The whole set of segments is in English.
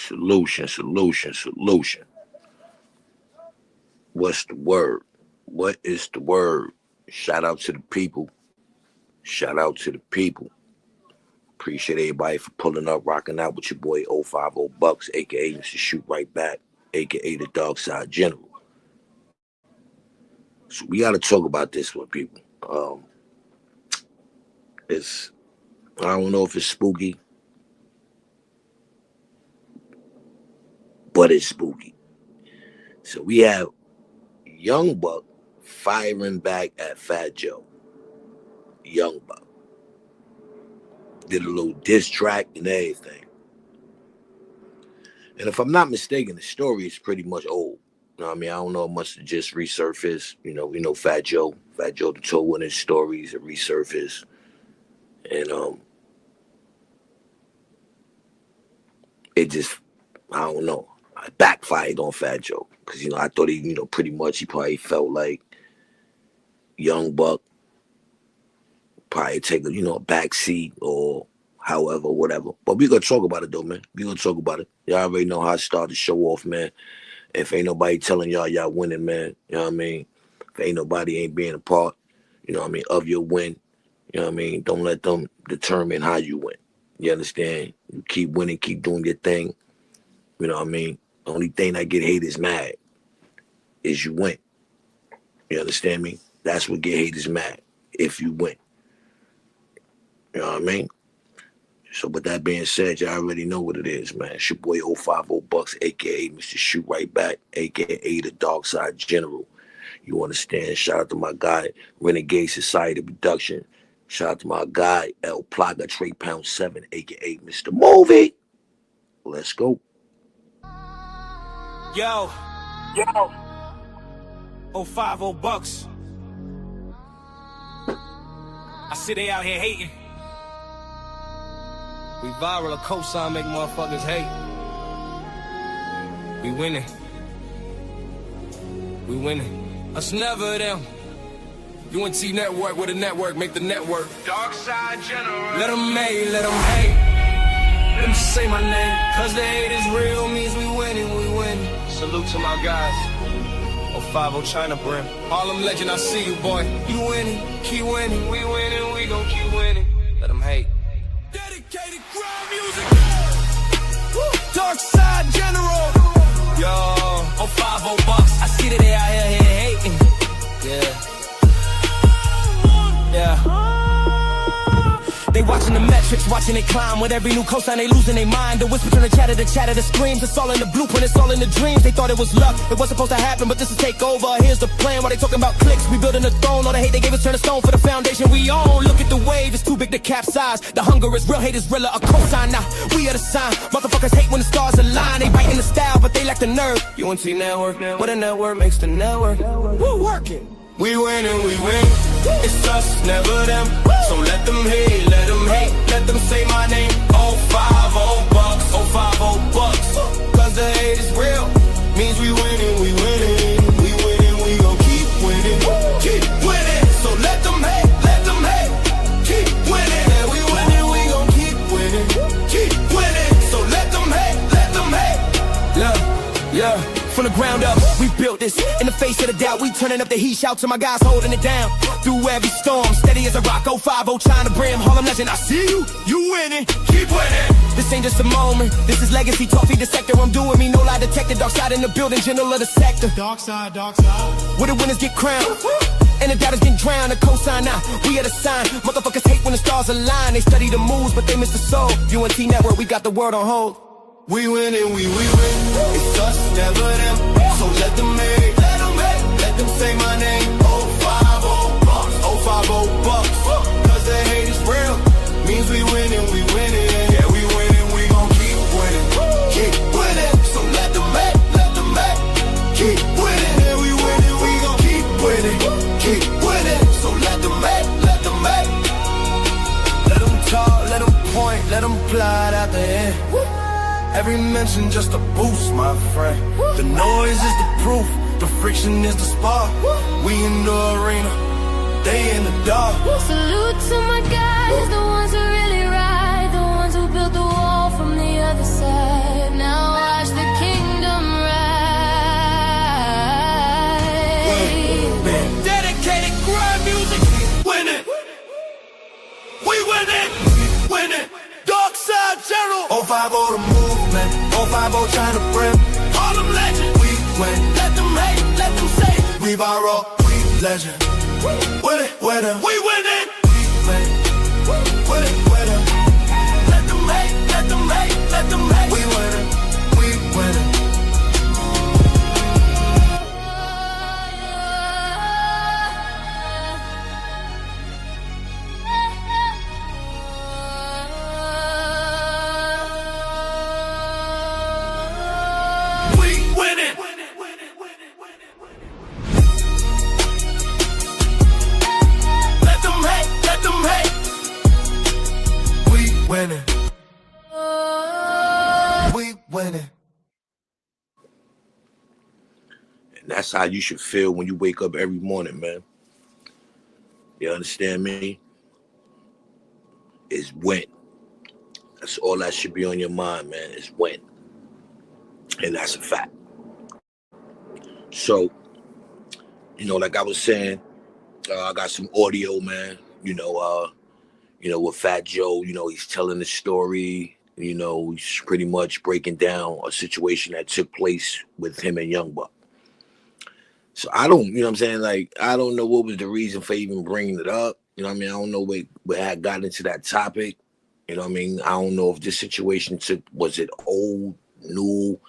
Solution. What's the word? What is the word? Shout out to the people. Appreciate everybody for pulling up, rocking out with your boy 050BUCKS, aka Mr. Shoot Right Back, aka the Dark Side General. So we got to talk about this with people. I don't know if it's spooky, but it's spooky. So we have Young Buck firing back at Fatjoe. Young Buck did a little diss track and everything. And if I'm not mistaken, the story is pretty much old. You know what I mean? I don't know much to just resurface. You know, we know Fatjoe told one of his stories that resurfaced. And it just, I don't know. I backfired on Fatjoe. Because, you know, I thought he, pretty much he probably felt like Young Buck probably take a back seat or however, whatever. But we gonna talk about it though, man. We gonna talk about it. Y'all already know how I start the show off, man. If ain't nobody telling y'all winning, man, you know what I mean? If ain't nobody ain't being a part, of your win, you know what I mean? Don't let them determine how you win. You understand? You keep winning, keep doing your thing. You know what I mean? The only thing that get haters mad is you win. You understand me? That's what get haters mad, if you win. You know what I mean? So with that being said, y'all already know what it is, man. It's your boy 050BUCKS, a.k.a. Mr. Shoot Right Back, a.k.a. the Dark Side General. You understand? Shout out to my guy, Renegade Society Production. Shout out to my guy, El Plaga Trey Pound 7, a.k.a. Mr. Movie. Let's go. Yo. 050BUCKS. I see they out here hating. We viral, a cosign make motherfuckers hate. We winning. Us never them. UNT network with a network, make the network. Dark Side General. Let them hate. Let them say my name. Cause the hate is real, means we winning. Salute to my guys. 050 China Brim. Harlem legend, I see you, boy. You winning, keep winning. We winning, we gon' keep winning. Let them hate. Dedicated crowd music. Dark Side General. Yo, 050BUCKS. I see that they out here hating. Yeah. They watching the metrics, watching it climb. With every new cosign, they losing their mind. The whisper turn the chatter the screams. It's all in the blueprint, it's all in the dreams. They thought it was luck, it was supposed to happen, but this is takeover. Here's the plan, while they talking about clicks, we building a throne. All the hate they gave us turn to stone for the foundation we own. Look at the wave, it's too big to capsize. The hunger is real, hate is realer, a cosign now. We are the sign, motherfuckers hate when the stars align. They biting the style, but they lack the nerve. UNT network, what a network makes the network. We're working. We winning, we win. It's us, never them. So let them hate, let them say my name. 050BUCKS, 050BUCKS. Cause the hate is real, means we winning. We gon' keep winning. So let them hate, keep winning. Yeah, we winning, we gon' keep winning. So let them hate. Look, yeah. From the ground up, we built this. In the face of the doubt, we turning up the heat. Shout to my guys holding it down. Through every storm, steady as a rock. 050 China Brim, Harlem legend. I see you, you winning, keep winning. This ain't just a moment, this is legacy. Talk feed the sector, I'm doing me, no lie detected. Dark side in the building, general of the sector. Dark side. Where the winners get crowned, and the doubters get drowned. The cosign now, we are the sign. Motherfuckers hate when the stars align. They study the moves, but they miss the soul. UNT network, we got the world on hold. We winning, we win. It's us, never them. So let them hate, let them say my name. 050BUCKS. Cause the hate is real, means we winning. Yeah, we winning, we gon' keep winning. So let them hate, keep winning. Yeah, we winning, we gon' keep winning. So let them hate. Let them talk, let them point, let them plot out the end. Every mention just a boost, my friend. The noise is the proof, the friction is the spark. We in the arena, they in the dark. Salute to my guys, the ones who really ride, the ones who built the wall from the other side. Now 050 the movement, 050 trying to brim. All them legends, we win. Let them hate, let them say. We viral, we legend. With it, with it, we winning. We win. With it, with it. Let them hate, let them hate, let them hate. We winning, we winning. Winning. We winning. And that's how you should feel when you wake up every morning, man. You understand me? Is win. That's all that should be on your mind, man, is win. And that's a fact. So, like I was saying, I got some audio, man, with Fatjoe, he's telling the story, he's pretty much breaking down a situation that took place with him and Young Buck. So I don't, what I'm saying? Like, I don't know what was the reason for even bringing it up. I don't know what had gotten into that topic. I don't know if this situation was it old, new?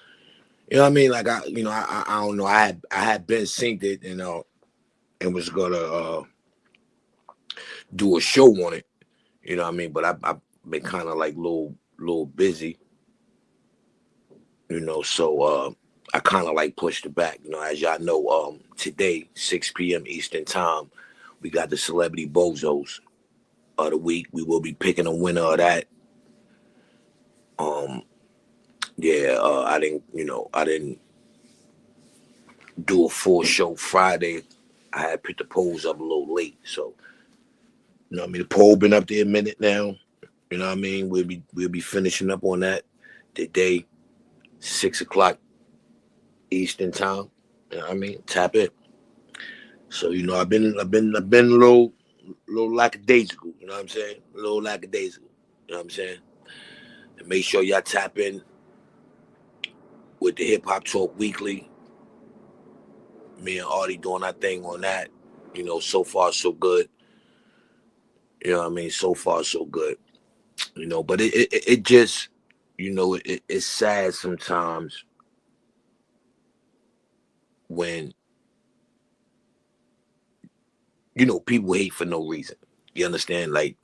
Like I don't know. I had been synced it, and was gonna do a show on it. But I've been kind of like little busy, so I kind of like pushed it back. As y'all know, today, 6 p.m. Eastern time, we got the Celebrity Bozos of the week. We will be picking a winner of that. I didn't do a full show Friday. I had put the polls up a little late, so the poll been up there a minute now. We'll be finishing up on that today, 6 o'clock Eastern time. Tap it. So I've been a little lackadaisical. You know what I'm saying? A little lackadaisical. You know what I'm saying? And make sure y'all tap in with the Hip Hop Talk Weekly. Me and Artie doing our thing on that. So far so good. So far so good. But it just, it's sad sometimes when, people hate for no reason. You understand? Like,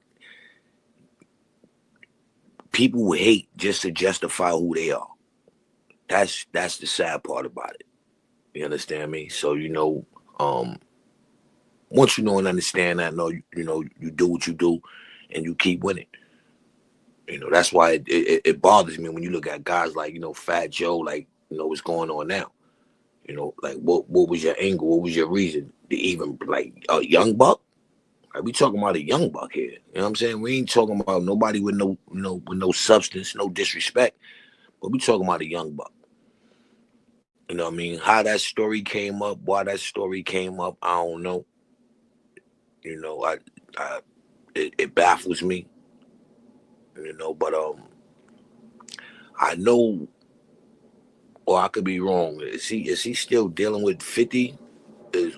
people hate just to justify who they are. That's the sad part about it. You understand me? So, once you know and understand that, you do what you do and you keep winning. That's why it bothers me when you look at guys like, Fatjoe, like, what's going on now. Like what was your angle? What was your reason to even like a Young Buck? Like, we talking about a Young Buck here. You know what I'm saying? We ain't talking about nobody with no substance, no disrespect. But we talking about a Young Buck. How that story came up, why that story came up, I don't know. It baffles me. But I know, or I could be wrong. Is he still dealing with 50?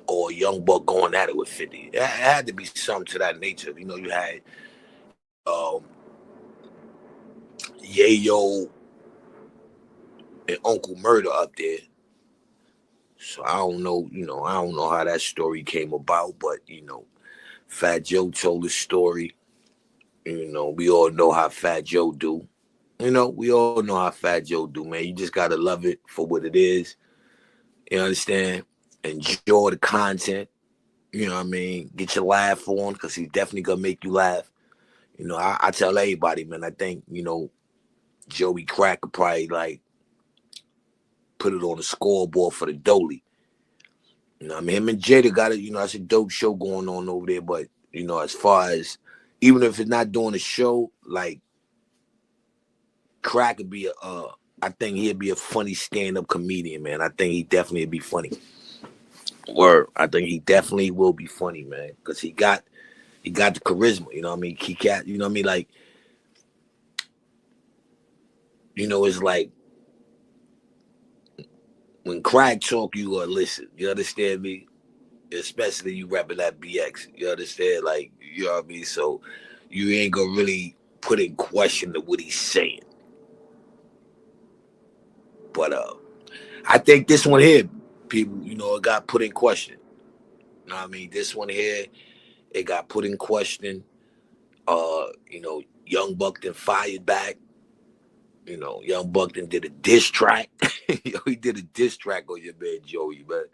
Or Young Buck going at it with 50? It had to be something to that nature. You had Yayo and Uncle Murder up there. So I don't know, I don't know how that story came about, but Fatjoe told the story. We all know how Fatjoe do. We all know how Fatjoe do, man. You just gotta love it for what it is. You understand? Enjoy the content. Get your laugh on, because he's definitely gonna make you laugh. I tell everybody, man, I think, Joey Crack could probably like put it on the scoreboard for the Dolly. Him and Jada got it, that's a dope show going on over there. But, as far as, even if it's not doing a show, like, Crack would be I think he'd be a funny stand-up comedian, man. I think he definitely would be funny. Word. I think he definitely will be funny, man. Because he got the charisma, He got, like, You know, it's like when crack talk, you gonna listen. You understand me? Especially you rapping that BX. You understand? Like, you know what I mean? So you ain't gonna really put in question to what he's saying. But I think this one here, people, you know, it got put in question. You know what I mean? This one here, it got put in question. You know, Young Buck then fired back. You know, Young Buck then did a diss track. He did a diss track on your man Joey, but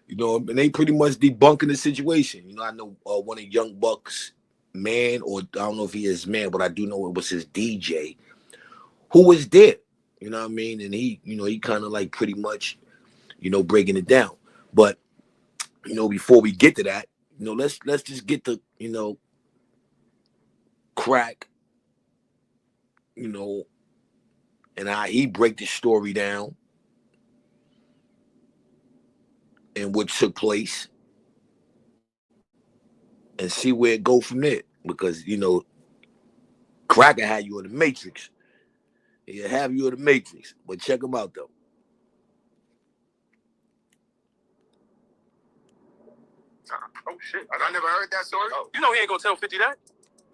you know, and they pretty much debunking the situation. You know, I know one of Young Buck's man, or I don't know if he is man, but I do know it was his DJ who was there. You know what I mean? And he, you know, he kind of like pretty much, you know, breaking it down. But you know, before we get to that, you know, let's just get the, you know, crack, you know, and how he break the story down and what took place, and see where it go from there. Because you know, Cracker had you in the Matrix. He'll have you in the Matrix. But check him out though. Oh shit! I never heard that story. Oh. You know he ain't gonna tell 50 that.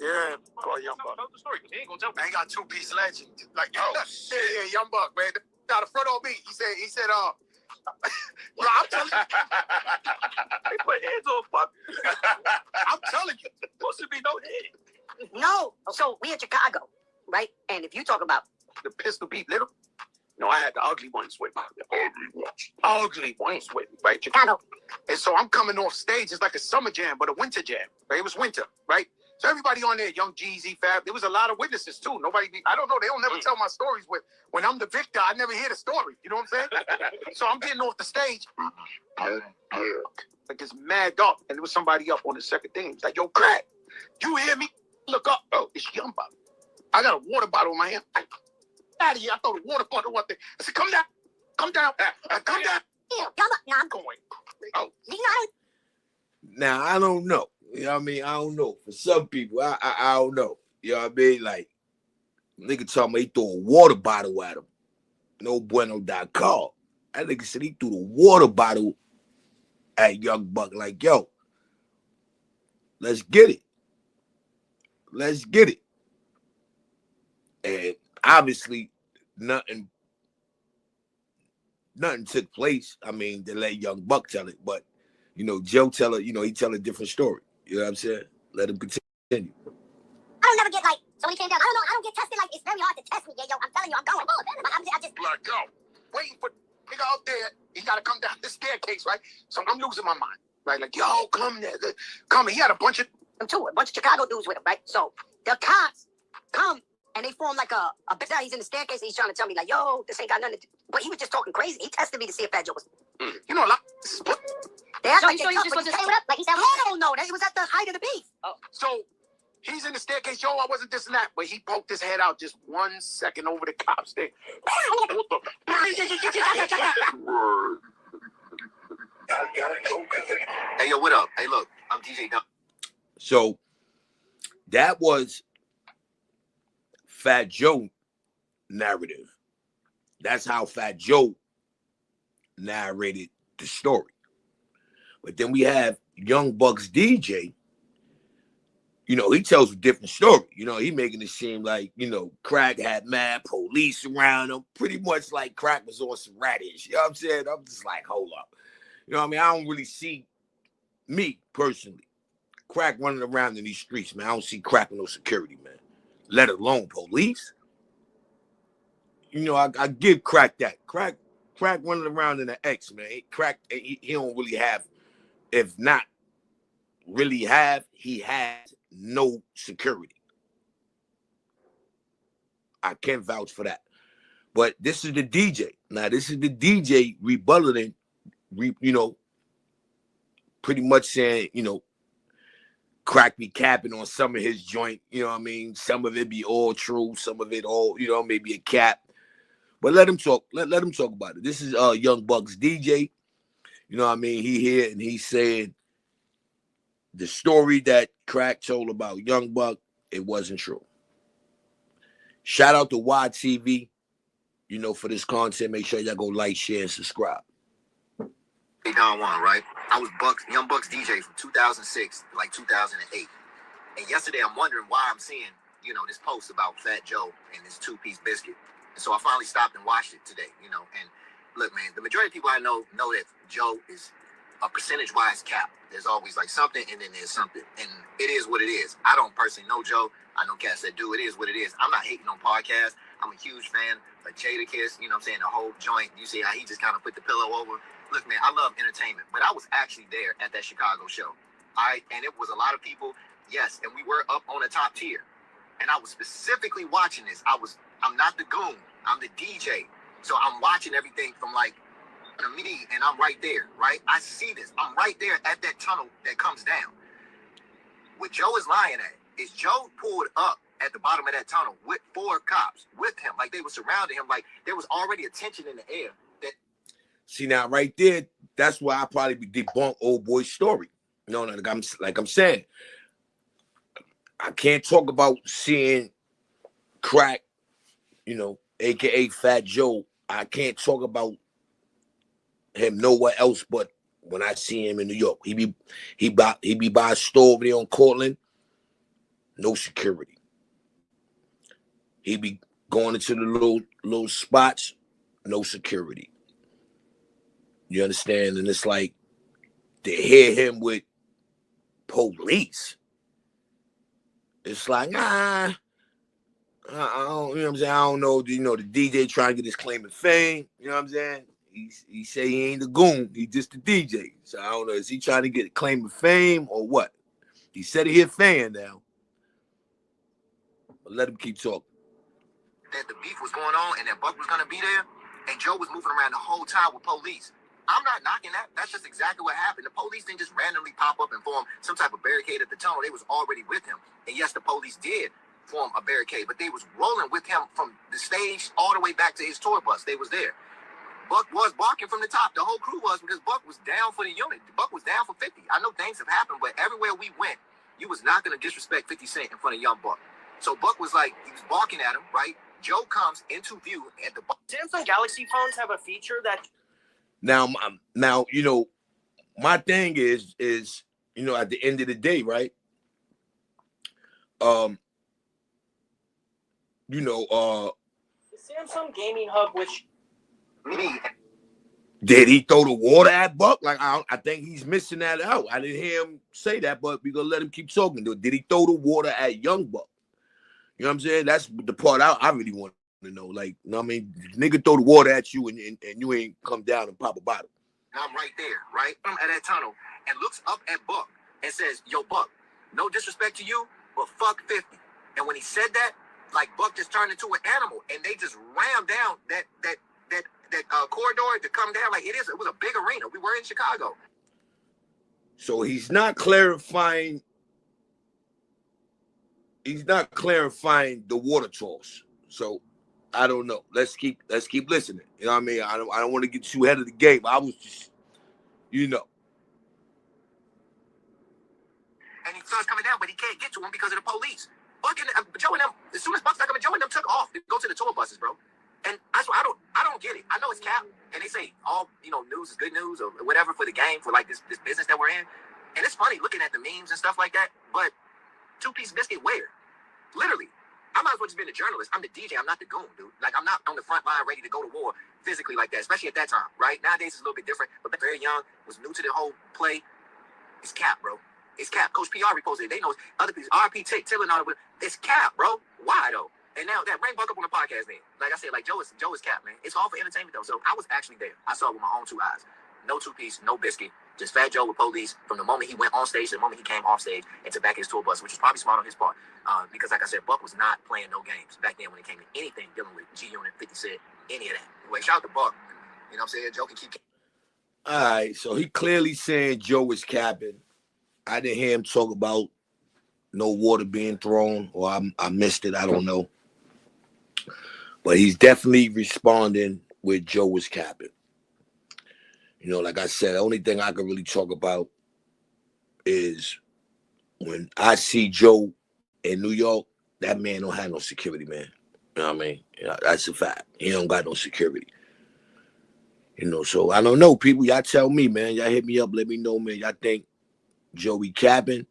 Yeah, call Young Buck. Tell the story. He ain't gonna tell. Man, he got 2-piece legend. Like, oh shit, yeah, Young Buck, man. Now the front on me. He said, yo, I'm telling you. They put heads on fuck. I'm telling you, supposed to be no head. No. So we in Chicago, right? And if you talk about the pistol beat little. No, I had the ugly ones with me. Ugly ones with me, right? Chicago. And so I'm coming off stage. It's like a summer jam, but a winter jam. Right? It was winter, right? So everybody on there, Young Jeezy, Fab, there was a lot of witnesses too. I don't know. They don't never tell my stories with. When I'm the victor, I never hear the story. You know what I'm saying? So I'm getting off the stage. Like it's mad dark. And there was somebody up on the second thing. He's like, yo, Crack, you hear me? Look up. Oh, it's Young Buck. I got a water bottle in my hand. Out of here. I throw the water bottle up there. I said, come down. Come down. Come down. Yeah, come up. Now I'm going. Oh. Now I don't know. You know what I mean? I don't know. For some people, I don't know. You know what I mean? Like, nigga told me he threw a water bottle at him. No bueno.com. That nigga said he threw the water bottle at Young Buck. Like, yo, let's get it. Let's get it. And obviously, nothing took place. I mean, to let Young Buck tell it. But, you know, Joe tell it, you know, he tell a different story. You know what I'm saying? Let him continue. I don't never get like, so when he came down, I don't know, I don't get tested. Like, it's very hard to test me. Yeah, yo, I'm telling you, I'm going. I just let go. Waiting for nigga out there. He got to come down this staircase, right? So I'm losing my mind, right? Like, yo, come there. Come. He had a bunch of Chicago dudes with him, right? So the cops come and they form like a he's in the staircase and he's trying to tell me like, yo, this ain't got nothing to do. But he was just talking crazy. He tested me to see if Fatjoe was. You know, a lot. They asked like, so you just want to say what up? Like he said, hell no, it was at the height of the beef. Oh. So he's in the staircase, yo, I wasn't this and that, but he poked his head out just 1 second over the cops there. Hey, yo, what up? Hey, look, I'm DJ Dumb. So that was Fatjoe narrative. That's how Fatjoe narrated the story. But then we have Young Buck's DJ. You know, he tells a different story. You know, he making it seem like, you know, Crack had mad police around him. Pretty much like Crack was on some radish. You know what I'm saying? I'm just like, hold up. You know what I mean? I don't really see, me personally, Crack running around in these streets, man. I don't see Crack with no security, man. Let alone police. You know, I give Crack that. Crack running around in the X, man. Crack, he don't really have, if not really have, he has no security. I can't vouch for that. But this is the DJ. Now, this is the DJ rebutting, you know, pretty much saying, you know, Crack be capping on some of his joint, you know what I mean? Some of it be all true, some of it all, you know, maybe a cap. But let him talk. Let him talk about it. This is Young Buck's DJ. You know what I mean? He here and he's saying the story that Crack told about Young Buck, it wasn't true. Shout out to YTV. for this content, make sure y'all go like, share, and subscribe. Hey, Don Juan, right? I was Young Bucks DJ from 2006 to like 2008. And yesterday I'm wondering why I'm seeing, this post about Fatjoe and this two-piece biscuit. And so I finally stopped and watched it today, And look, man, the majority of people I know that Joe is a percentage-wise cap. There's always like something, and then there's something. And it is what it is. I don't personally know Joe. I know cats that do. It is what it is. I'm not hating on podcasts. I'm a huge fan of Jadakiss, the whole joint. You see how he just kind of put the pillow over. Look, man, I love entertainment, but I was actually there at that Chicago show. And it was a lot of people, yes, and we were up on the top tier. And I was specifically watching this. I'm not the goon. I'm the DJ. So I'm watching everything from like me, and I'm right there, right? I see this. I'm right there at that tunnel that comes down. What Joe is lying at is Joe pulled up at the bottom of that tunnel with 4 cops with him. Like they were surrounding him. Like there was already a tension in the air. See, now right there, that's why I probably debunk old boy's story. Like I'm saying, I can't talk about seeing crack, aka Fat Joe. I can't talk about him nowhere else but when I see him in New York. He be by a store over there on Cortland, no security. He be going into the little spots, no security. You understand? And it's like to hear him with police. It's like, I don't, you know what I'm saying? I don't know, the DJ trying to get his claim of fame. You know what I'm saying? He say he ain't the goon. He just the DJ. So I don't know. Is he trying to get a claim of fame or what? He said he a fan now. But let him keep talking. That the beef was going on and that Buck was going to be there. And Joe was moving around the whole time with police. I'm not knocking that. That's just exactly what happened. The police didn't just randomly pop up and form some type of barricade at the tunnel. They was already with him. And yes, the police did form a barricade, but they was rolling with him from the stage all the way back to his tour bus. They was there. Buck was barking from the top. The whole crew was, because Buck was down for the unit. Buck was down for 50. I know things have happened, but everywhere we went, you was not going to disrespect 50 Cent in front of Young Buck. So Buck was like, he was barking at him, right? Joe comes into view at the... Samsung Galaxy phones have a feature that... Now, my thing is, at the end of the day, right? The Samsung Gaming Hub, which... Did he throw the water at Buck? Like, I think he's missing that out. I didn't hear him say that, but we're going to let him keep talking. Did he throw the water at Young Buck? You know what I'm saying? That's the part I really want to know. Like, nigga throw the water at you and you ain't come down and pop a bottle. I'm right there, right? I'm at that tunnel and looks up at Buck and says, yo, Buck, no disrespect to you, but fuck 50. And when he said that, like, Buck just turned into an animal and they just rammed down that corridor to come down. Like, it was a big arena. We were in Chicago. So he's not clarifying the water toss. So I don't know. Let's keep listening. You know what I mean? I don't want to get too ahead of the game. I was just, And he starts coming down, but he can't get to him because of the police. Buck and Joe and them, as soon as Buck started coming, Joe and them took off to go to the tour buses, bro. And I don't get it. I know it's cap, and they say all news is good news or whatever for the game, for like this business that we're in. And it's funny looking at the memes and stuff like that. But two-piece biscuit where? Literally. I might as well just been a journalist. I'm the DJ. I'm not the goon, dude. Like, I'm not on the front line ready to go to war physically like that, especially at that time, right? Nowadays, it's a little bit different. But very young, was new to the whole play. It's cap, bro. It's cap. Coach PR reposted it. They know other people. RP Till and all that. It's cap, bro. Why, though? And now that bring Buck up on the podcast then. Like I said, like Joe is cap, man. It's all for entertainment, though. So I was actually there. I saw it with my own 2 eyes. No two-piece, no biscuit. Just Fat Joe with police from the moment he went on stage to the moment he came off stage and to back his tour bus, which was probably smart on his part. Because like I said, Buck was not playing no games back then when it came to anything dealing with G-Unit, 50 Cent, any of that. Anyway, shout out to Buck. You know what I'm saying? Joe can keep... All right, so he clearly saying Joe is capping. I didn't hear him talk about no water being thrown, or I missed it. I don't know. But he's definitely responding with Joe was capping. Like I said, the only thing I can really talk about is when I see Joe in New York, that man don't have no security, man. You know what I mean? Yeah, that's a fact. He don't got no security. You know, so I don't know, people. Y'all tell me, man. Y'all hit me up. Let me know, man. Y'all think Joey capping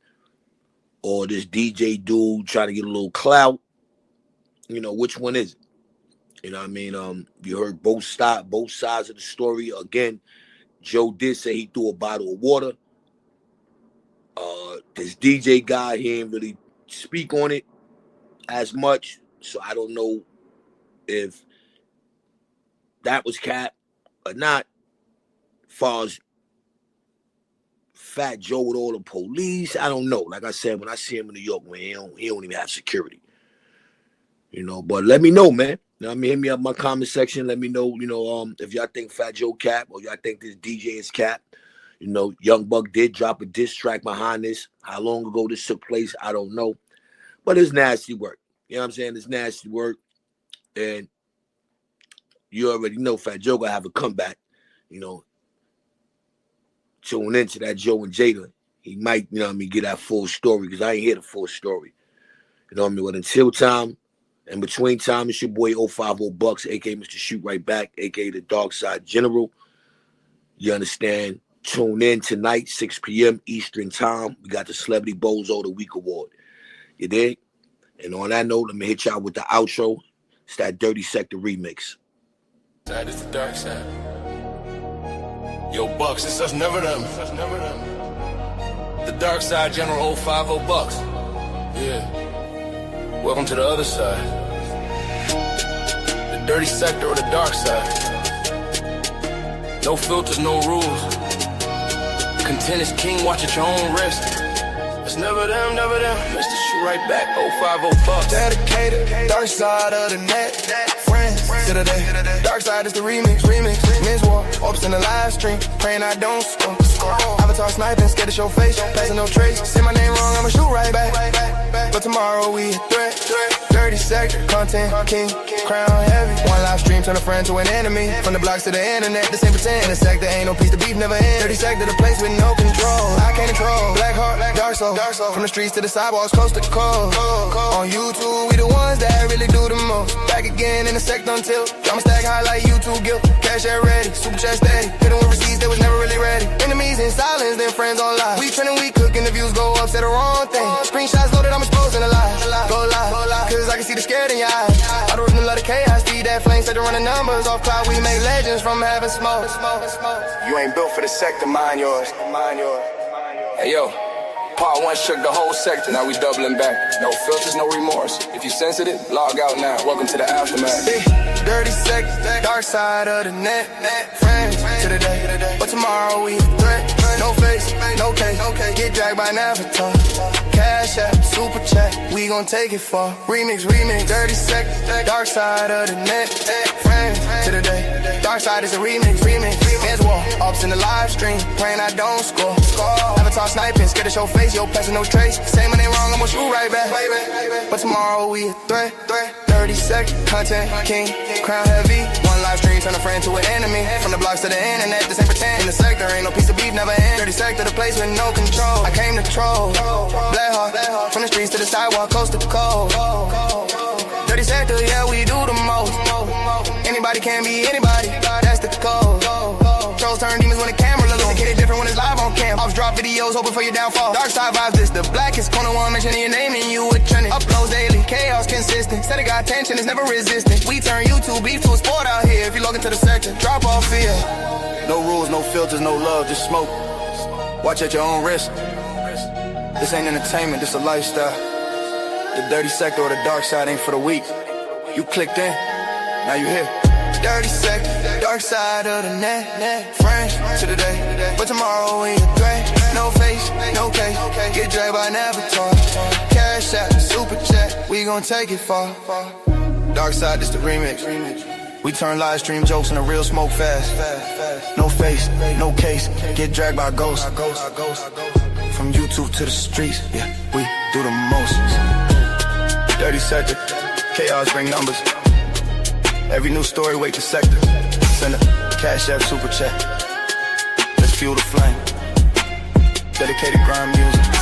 or this DJ dude trying to get a little clout? You know, which one is it? You know what I mean? You heard both sides of the story. Again, Joe did say he threw a bottle of water. This DJ guy, he ain't really speak on it as much. So I don't know if that was cap or not. As far as Fat Joe with all the police, I don't know. Like I said, when I see him in New York, man, he don't even have security. You know, but let me know, man. You know what I mean? Hit me up in my comment section. Let me know, you know, if y'all think Fat Joe cap or y'all think this DJ is cap. You know, Young Buck did drop a diss track behind this. How long ago this took place, I don't know. But it's nasty work. You know what I'm saying? It's nasty work. And you already know Fat Joe gonna have a comeback. You know, tune into that Joe and Jada. He might, you know what I mean, get that full story because I ain't hear the full story. You know what I mean? But until time, in between time, it's your boy 050BUCKS, a.k.a. Mr. Shoot Right Back, a.k.a. the Dark Side General. You understand? Tune in tonight, 6 p.m. Eastern Time. We got the Celebrity Bozo the Week Award. You dig? And on that note, let me hit y'all with the outro. It's that Dirty Sector remix. That is the dark side. Yo, Bucks, it's us, never them. The Dark Side General 050BUCKS. Yeah. Welcome to the other side. The dirty sector or the dark side. No filters, no rules. Content is king, watch at your own risk. It's never them, Mr. Shoot Right Back, 050BUCKS. Dedicated, dark side of the net. Friends to the day. Dark side is the remix. Men's war, ops in the live stream. Praying I don't score. Avatar sniping, scared to show face. Passing no trace. Say my name wrong, I'ma shoot right back. But tomorrow we a threat. Dirty sector, content, king, crown heavy. One live stream, turn a friend to an enemy. From the blocks to the internet, this ain't pretend. In the sector, ain't no peace, the beef never ends. Dirty sector, the place with no control. I can't control. Black heart, dark soul. From the streets to the sidewalks, coast to coast. On YouTube, we the ones that really do the most. Back again in the sector until I'ma stack high like YouTube guilt. Cash at ready, super chat steady. Hit them with receipts, they was never really ready. Enemies in silence, then friends on live. We trending, we cooking, the views go up, say the wrong thing. Screenshots loaded, I'm exposing the lies. Go live, cause I can see the scared in your eyes. I don't really love the chaos, feed that flame, set to run the numbers off cloud. We make legends from having smoke. You ain't built for the sector, mind yours. Hey, yo. Part 1 shook the whole sector, now we doubling back. No filters, no remorse. If you sensitive, log out now. Welcome to the aftermath. Dirty sector, dark side of the net. Friends to the day, but tomorrow we a threat. No face, no case, get dragged by an avatar. Cash app, super chat, we gon' take it far. Remix, dirty sector, dark side of the net. Friends to the day, dark side is a remix. Men's war, ops in the live stream, praying I don't score. Avatar sniping, scared to show face, yo, passing no trace. Say my name wrong, I'ma shoot right back. But tomorrow we a threat. Dirty sector, content, king, crown heavy. One live stream, turn a friend to an enemy. From the blocks to the internet, this ain't pretend. In the sector, ain't no piece of beef, never end. Dirty sector, the place with no control. I came to troll. Black heart, from the streets to the sidewalk, coast to coast. Dirty sector, yeah, we do the most. Anybody can be anybody, that's the code. Trolls turn demons when the camera look. Get it different when it's live on cam. Ops drop videos, hoping for your downfall. Dark side vibes, this the blackest corner one, mentioning your name and you would trend it. Uploads daily, chaos consistent. Said it got attention, it's never resistant. We turn YouTube beef to a sport out here. If you log into the sector, drop off fear. No rules, no filters, no love, just smoke. Watch at your own risk. This ain't entertainment, this a lifestyle. The dirty sector or the dark side ain't for the weak. You clicked in, now you here. Dirty sector, dark side of the net. Friends to the day, but tomorrow we a threat. No face, no case, get dragged by an avatar. Cash app, super chat, we gon' take it far. Dark side, this the remix. We turn live stream jokes into real smoke fast. No face, no case, get dragged by ghosts. From YouTube to the streets, yeah, we do the most. Dirty sector, chaos bring numbers. Every new story, wait the sector. Send a cash app, super chat. Let's fuel the flame. Dedicated grind music.